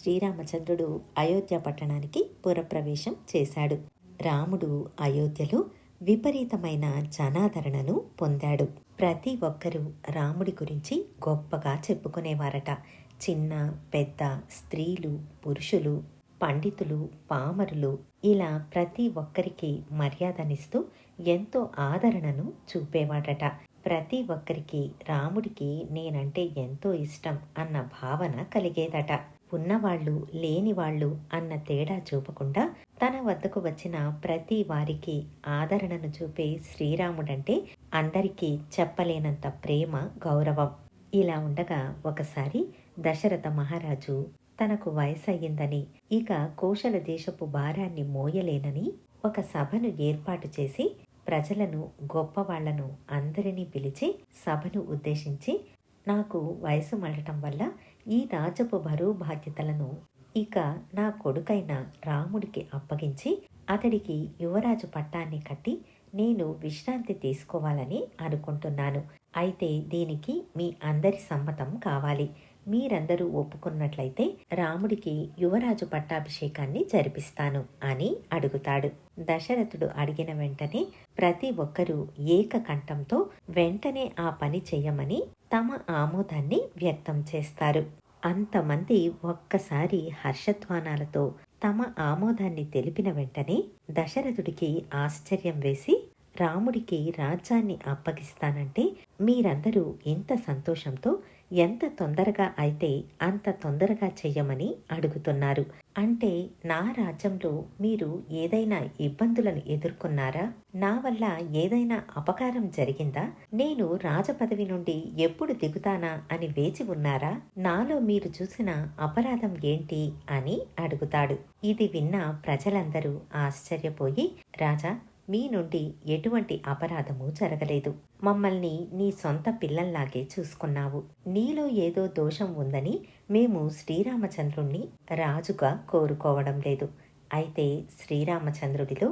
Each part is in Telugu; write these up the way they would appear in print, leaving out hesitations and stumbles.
శ్రీరామచంద్రుడు అయోధ్య పట్టణానికి పురప్రవేశం చేశాడు. రాముడు అయోధ్యలో విపరీతమైన జనాదరణను పొందాడు. ప్రతి ఒక్కరూ రాముడి గురించి గొప్పగా చెప్పుకునేవారట. చిన్న పెద్ద, స్త్రీలు పురుషులు, పండితులు పామరులు, ఇలా ప్రతి ఒక్కరికి మర్యాదనిస్తూ ఎంతో ఆదరణను చూపేవాడట. ప్రతి ఒక్కరికి రాముడికి నేనంటే ఎంతో ఇష్టం అన్న భావన కలిగేదట. ఉన్నవాళ్ళు లేనివాళ్ళు అన్న తేడా చూపకుండా తన వద్దకు వచ్చిన ప్రతి వారికి ఆదరణను చూపే శ్రీరాముడంటే అందరికీ చెప్పలేనంత ప్రేమ, గౌరవం. ఇలా ఉండగా ఒకసారి దశరథ మహారాజు తనకు వయసయ్యిందని, ఇక కోశల దేశపు భారాన్ని మోయలేనని ఒక సభను ఏర్పాటు చేసి ప్రజలను, గొప్పవాళ్లను అందరినీ పిలిచి సభను ఉద్దేశించి, నాకు వయసు మళ్ళటం వల్ల ఈ రాజపు బరువు బాధ్యతలను ఇక నా కొడుకైన రాముడికి అప్పగించి అతడికి యువరాజు పట్టాన్ని కట్టి నేను విశ్రాంతి తీసుకోవాలని అనుకుంటున్నాను. అయితే దీనికి మీ అందరి సమ్మతం కావాలి. మీరందరూ ఒప్పుకున్నట్లయితే రాముడికి యువరాజు పట్టాభిషేకాన్ని జరిపిస్తాను అని అడుగుతాడు. దశరథుడు అడిగిన వెంటనే ప్రతి ఒక్కరూ ఏకకంఠంతో వెంటనే ఆ పని చెయ్యమని తమ ఆమోదాన్ని వ్యక్తం చేస్తారు. అంతమంది ఒక్కసారి హర్షధ్వానాలతో తమ ఆమోదాన్ని తెలిపిన వెంటనే దశరథుడికి ఆశ్చర్యం వేసి, రాముడికి రాజ్యాన్ని అప్పగిస్తానంటే మీరందరూ ఇంత సంతోషంతో ఎంత తొందరగా అయితే అంత తొందరగా చెయ్యమని అడుగుతున్నారు. అంటే నా రాజ్యంలో మీరు ఏదైనా ఇబ్బందులను ఎదుర్కొన్నారా? నా వల్ల ఏదైనా అపకారం జరిగిందా? నేను రాజపదవి నుండి ఎప్పుడు దిగుతానా అని వేచి ఉన్నారా? నాలో మీరు చూసిన అపరాధం ఏంటి అని అడుగుతాడు. ఇది విన్న ప్రజలందరూ ఆశ్చర్యపోయి, రాజా, మీ నుండి ఎటువంటి అపరాధము జరగలేదు. మమ్మల్ని నీ సొంత పిల్లల్లాగే చూసుకున్నావు. నీలో ఏదో దోషం ఉందని మేము శ్రీరామచంద్రుణ్ణి రాజుగా కోరుకోవడం లేదు. అయితే శ్రీరామచంద్రుడిలో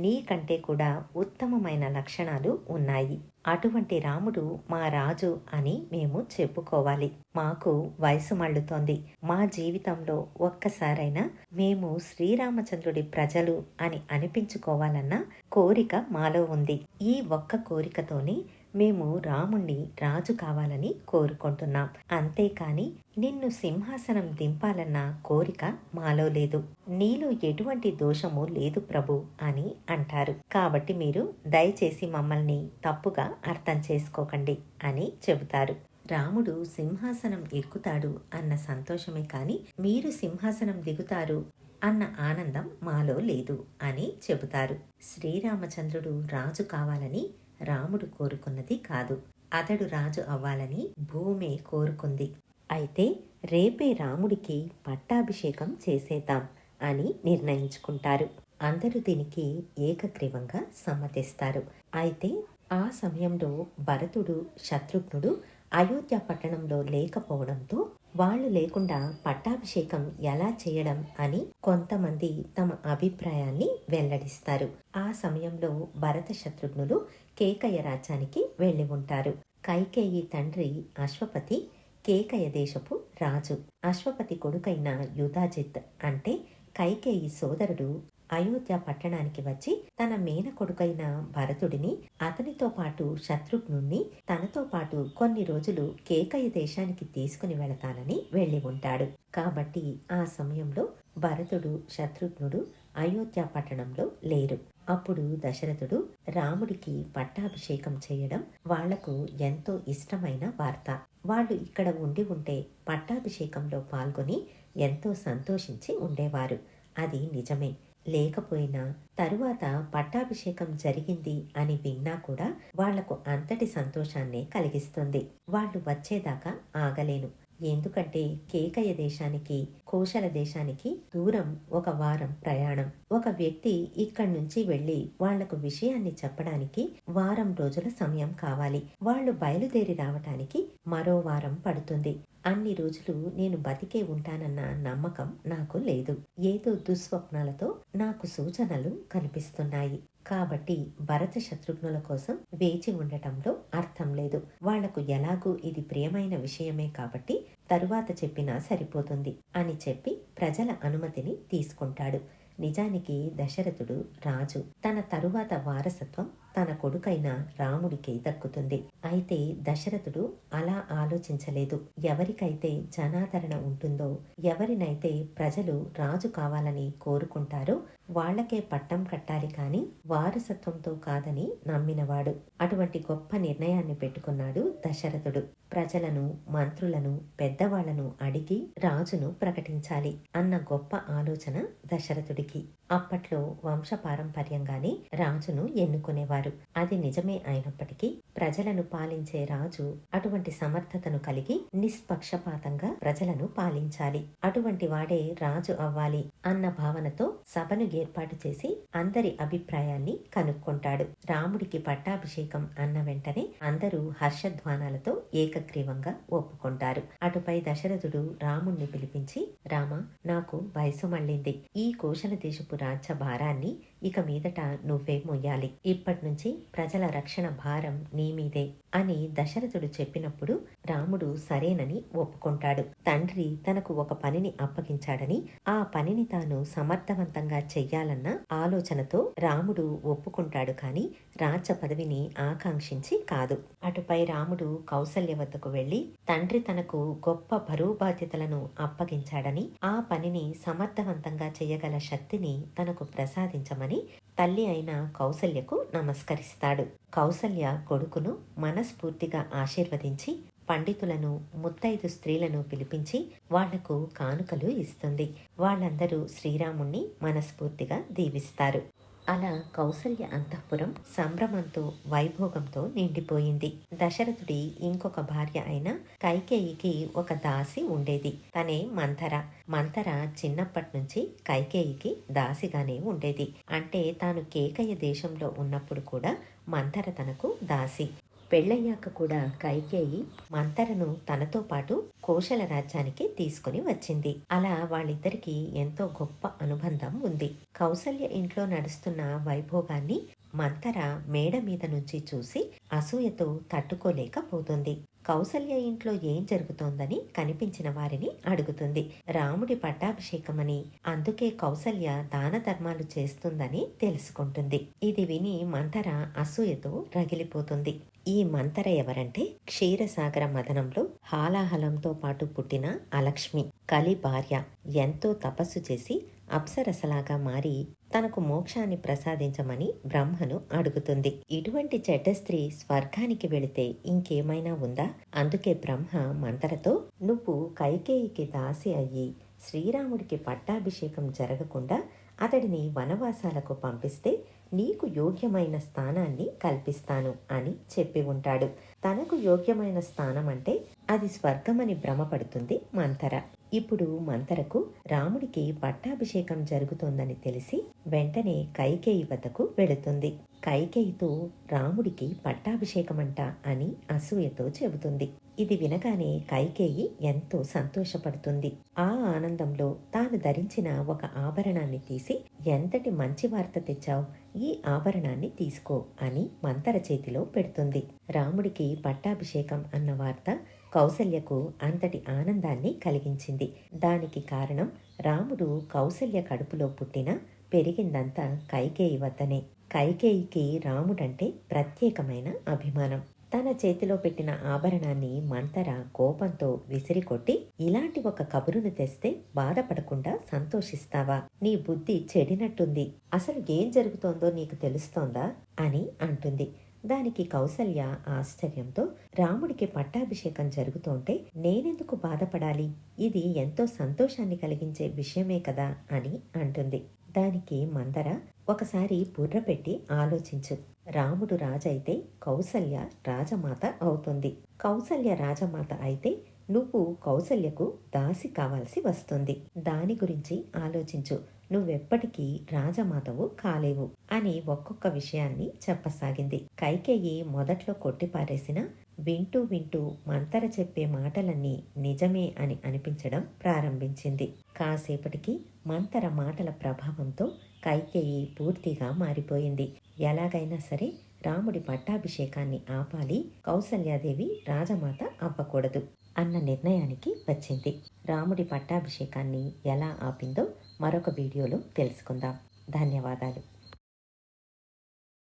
నీకంటే కూడా ఉత్తమమైన లక్షణాలు ఉన్నాయి. అటువంటి రాముడు మా రాజు అని మేము చెప్పుకోవాలి. మాకు వయసు మళ్ళుతోంది. మా జీవితంలో ఒక్కసారైనా మేము శ్రీరామచంద్రుడి ప్రజలు అని అనిపించుకోవాలన్న కోరిక మాలో ఉంది. ఈ ఒక్క కోరికతోనే మేము రాముణ్ణి రాజు కావాలని కోరుకుంటున్నాం. అంతేకాని నిన్ను సింహాసనం దింపాలన్న కోరిక మాలో లేదు. నీలో ఎటువంటి దోషము లేదు ప్రభు అని అంటారు. కాబట్టి మీరు దయచేసి మమ్మల్ని తప్పుగా అర్థం చేసుకోకండి అని చెబుతారు. రాముడు సింహాసనం ఎక్కుతాడు అన్న సంతోషమే కాని మీరు సింహాసనం దిగుతారు అన్న ఆనందం మాలో లేదు అని చెబుతారు. శ్రీరామచంద్రుడు రాజు కావాలని రాముడు కోరుకున్నది కాదు. అతడు రాజు అవ్వాలని భూమే కోరుకుంది. అయితే రేపే రాముడికి పట్టాభిషేకం చేసేద్దాం అని నిర్ణయించుకుంటారు. అందరూ దీనికి ఏకగ్రీవంగా సమ్మతిస్తారు. అయితే ఆ సమయంలో భరతుడు, శత్రుఘ్నుడు అయోధ్య పట్టణంలో లేకపోవడంతో వాళ్ళు లేకుండా పట్టాభిషేకం ఎలా చేయడం అని కొంతమంది తమ అభిప్రాయాన్ని వెల్లడిస్తారు. ఆ సమయంలో భరత శత్రుఘ్నులు కేకయ రాజ్యానికి వెళ్లి ఉంటారు. కైకేయి తండ్రి అశ్వపతి కేకయ దేశపు రాజు. అశ్వపతి కొడుకైన యుధాజిత్ అంటే కైకేయి సోదరుడు అయోధ్య పట్టణానికి వచ్చి తన మేనకొడుకైన భరతుడిని, అతనితో పాటు శత్రుఘ్నుణ్ణి తనతో పాటు కొన్ని రోజులు కేకయ దేశానికి తీసుకుని వెళతానని వెళ్లి ఉంటాడు. కాబట్టి ఆ సమయంలో భరతుడు, శత్రుఘ్నుడు అయోధ్య పట్టణంలో లేరు. అప్పుడు దశరథుడు రాముడికి పట్టాభిషేకం చేయడం వాళ్లకు ఎంతో ఇష్టమైన వార్త. వాళ్ళు ఇక్కడ ఉండి ఉంటే పట్టాభిషేకంలో పాల్గొని ఎంతో సంతోషించి ఉండేవారు. అది నిజమే. లేకపోయినా తరువాత పట్టాభిషేకం జరిగింది అని విన్నా కూడా వాళ్లకు అంతటి సంతోషాన్నే కలిగిస్తుంది. వాళ్ళు వచ్చేదాకా ఆగలేను. ఎందుకంటే కేకయ దేశానికి, కోశల దేశానికి దూరం 1 వారం ప్రయాణం. ఒక వ్యక్తి ఇక్కడి నుంచి వెళ్లి వాళ్లకు విషయాన్ని చెప్పడానికి 1 వారం రోజుల సమయం కావాలి. వాళ్ళు బయలుదేరి రావటానికి మరో 1 వారం పడుతుంది. అన్ని రోజులు నేను బతికే ఉంటానన్న నమ్మకం నాకు లేదు. ఏదో దుస్వప్నాలతో నాకు సూచనలు కనిపిస్తున్నాయి. కాబట్టి భరత శత్రుఘ్నుల కోసం వేచి ఉండటంలో అర్థం లేదు. వాళ్లకు ఎలాగూ ఇది ప్రియమైన విషయమే కాబట్టి తరువాత చెప్పినా సరిపోతుంది అని చెప్పి ప్రజల అనుమతిని తీసుకుంటాడు. నిజానికి దశరథుడు రాజు. తన తరువాత వారసత్వం తన కొడుకైన రాముడికే దక్కుతుంది. అయితే దశరథుడు అలా ఆలోచించలేదు. ఎవరికైతే జనాదరణ ఉంటుందో, ఎవరినైతే ప్రజలు రాజు కావాలని కోరుకుంటారో వాళ్లకే పట్టం కట్టాలి కాని వారసత్వంతో కాదని నమ్మినవాడు. అటువంటి గొప్ప నిర్ణయాన్ని పెట్టుకున్నాడు దశరథుడు. ప్రజలను, మంత్రులను, పెద్దవాళ్లను అడిగి రాజును ప్రకటించాలి అన్న గొప్ప ఆలోచన దశరథుడికి. అప్పట్లో వంశపారంపర్యంగానే రాజును ఎన్నుకునేవారు. అది నిజమే అయినప్పటికీ ప్రజలను పాలించే రాజు అటువంటి సమర్థతను కలిగి నిష్పక్షపాతంగా ప్రజలను పాలించాలి. అటువంటి వాడే రాజు అవ్వాలి అన్న భావనతో సభను ఏర్పాటు చేసి అందరి అభిప్రాయాన్ని కనుక్కుంటాడు. రాముడికి పట్టాభిషేకం అన్న వెంటనే అందరూ హర్షధ్వానాలతో ఏకగ్రీవంగా ఒప్పుకుంటారు. అటుపై దశరథుడు రాముణ్ణి పిలిపించి, రామ, నాకు వయసు మళ్ళింది. ఈ కోశల దేశపు రాజ్య భారాన్ని ఇక మీదట నువ్వే మొయ్యాలి. ఇప్పటి నుంచి ప్రజల రక్షణ భారం నీ మీదే అని దశరథుడు చెప్పినప్పుడు రాముడు సరేనని ఒప్పుకుంటాడు. తండ్రి తనకు ఒక పనిని అప్పగించాడని, ఆ పనిని తాను సమర్థవంతంగా చెయ్యాలన్న ఆలోచనతో రాముడు ఒప్పుకుంటాడు కాని రాజ్య పదవిని ఆకాంక్షించి కాదు. అటుపై రాముడు కౌసల్య వద్దకు వెళ్లి తండ్రి తనకు గొప్ప బరువు బాధ్యతలను అప్పగించాడని, ఆ పనిని సమర్థవంతంగా చేయగల శక్తిని తనకు ప్రసాదించమని తల్లి అయిన కౌసల్యకు నమస్కరిస్తాడు. కౌసల్య కొడుకును మనస్ఫూర్తిగా ఆశీర్వదించి పండితులను, ముత్తైదు స్త్రీలను పిలిపించి వాళ్లకు కానుకలు ఇస్తుంది. వాళ్ళందరూ శ్రీరాముణ్ణి మనస్ఫూర్తిగా దీవిస్తారు. అలా కౌసల్య అంతఃపురం సంభ్రమంతో, వైభోగంతో నిండిపోయింది. దశరథుడి ఇంకొక భార్య అయిన కైకేయికి ఒక దాసి ఉండేది. తనే మంథర. మంథర చిన్నప్పటి నుంచి కైకేయికి దాసిగానే ఉండేది. అంటే తాను కేకయ్య దేశంలో ఉన్నప్పుడు కూడా మంథర తనకు దాసి. పెళ్ళయ్యాక కూడా కైకేయి మంథరను తనతో పాటు కోశల రాజ్యానికి తీసుకుని వచ్చింది. అలా వాళ్ళిద్దరికీ ఎంతో గొప్ప అనుబంధం ఉంది. కౌసల్య ఇంట్లో నడుస్తున్న వైభోగాన్ని మంథర మేడ మీద నుంచి చూసి అసూయతో తట్టుకోలేకపోతుంది. కౌసల్య ఇంట్లో ఏం జరుగుతోందని కనిపించిన వారిని అడుగుతుంది. రాముడి పట్టాభిషేకమని, అందుకే కౌసల్య దాన ధర్మాలు చేస్తుందని తెలుసుకుంటుంది. ఇది విని మంథర అసూయతో రగిలిపోతుంది. ఈ మంథర ఎవరంటే క్షీరసాగర మదనంలో హాలాహలంతో పాటు పుట్టిన అలక్ష్మి, కలి భార్య. ఎంతో తపస్సు చేసి అప్సరసలాగా మారి తనకు మోక్షాన్ని ప్రసాదించమని బ్రహ్మను అడుగుతుంది. ఇటువంటి చెడ్డ స్త్రీ స్వర్గానికి వెళితే ఇంకేమైనా ఉందా? అందుకే బ్రహ్మ మంథరతో, నువ్వు కైకేయికి దాసి అయ్యి శ్రీరాముడికి పట్టాభిషేకం జరగకుండా అతడిని వనవాసాలకు పంపిస్తే నీకు యోగ్యమైన స్థానాన్ని కల్పిస్తాను అని చెప్పి ఉంటాడు. తనకు యోగ్యమైన స్థానం అంటే అది స్వర్గమని భ్రమపడుతుంది మంథర. ఇప్పుడు మంథరకు రాముడికి పట్టాభిషేకం జరుగుతోందని తెలిసి వెంటనే కైకేయి వద్దకు వెళుతుంది. కైకేయితో రాముడికి పట్టాభిషేకమంట అని అసూయతో చెబుతుంది. ఇది వినగానే కైకేయి ఎంతో సంతోషపడుతుంది. ఆ ఆనందంలో తాను ధరించిన ఒక ఆభరణాన్ని తీసి, ఎంతటి మంచి వార్త తెచ్చావు, ఈ ఆభరణాన్ని తీసుకో అని మంథర చేతిలో పెడుతుంది. రాముడికి పట్టాభిషేకం అన్న వార్త కౌసల్యకు అంతటి ఆనందాన్ని కలిగించింది. దానికి కారణం రాముడు కౌసల్య కడుపులో పుట్టిన, పెరిగిందంతా కైకేయి వద్దనే. కైకేయికి రాముడంటే ప్రత్యేకమైన అభిమానం. తన చేతిలో పెట్టిన ఆభరణాన్ని మంథర కోపంతో విసిరికొట్టి, ఇలాంటి ఒక కబురును తెస్తే బాధపడకుండా సంతోషిస్తావా? నీ బుద్ధి చెడినట్టుంది. అసలు ఏం జరుగుతోందో నీకు తెలుస్తోందా అని అంటుంది. దానికి కౌసల్య ఆశ్చర్యంతో, రాముడికి పట్టాభిషేకం జరుగుతోంటే నేనెందుకు బాధపడాలి? ఇది ఎంతో సంతోషాన్ని కలిగించే విషయమే కదా అని అంటుంది. దానికి మంథర, ఒకసారి బుర్ర పెట్టి ఆలోచించు. రాముడు రాజైతే కౌసల్య రాజమాత అవుతుంది. కౌసల్య రాజమాత అయితే నువ్వు కౌసల్యకు దాసి కావాల్సి వస్తుంది. దాని గురించి ఆలోచించు. నువ్వెప్పటికీ రాజమాతవు కాలేవు అని ఒక్కొక్క విషయాన్ని చెప్పసాగింది. కైకేయి మొదట్లో కొట్టిపారేసిన వింటూ వింటూ మంథర చెప్పే మాటలన్నీ నిజమే అని అనిపించడం ప్రారంభించింది. కాసేపటికి మంథర మాటల ప్రభావంతో కైకేయి పూర్తిగా మారిపోయింది. ఎలాగైనా సరే రాముడి పట్టాభిషేకాన్ని ఆపాలి, కౌసల్యాదేవి రాజమాత అవ్వకూడదు. అన్న నిర్ణయానికి వచ్చింది. రాముడి పట్టాభిషేకాన్ని ఎలా ఆపిందో మరొక వీడియోలో తెలుసుకుందాం. ధన్యవాదాలు.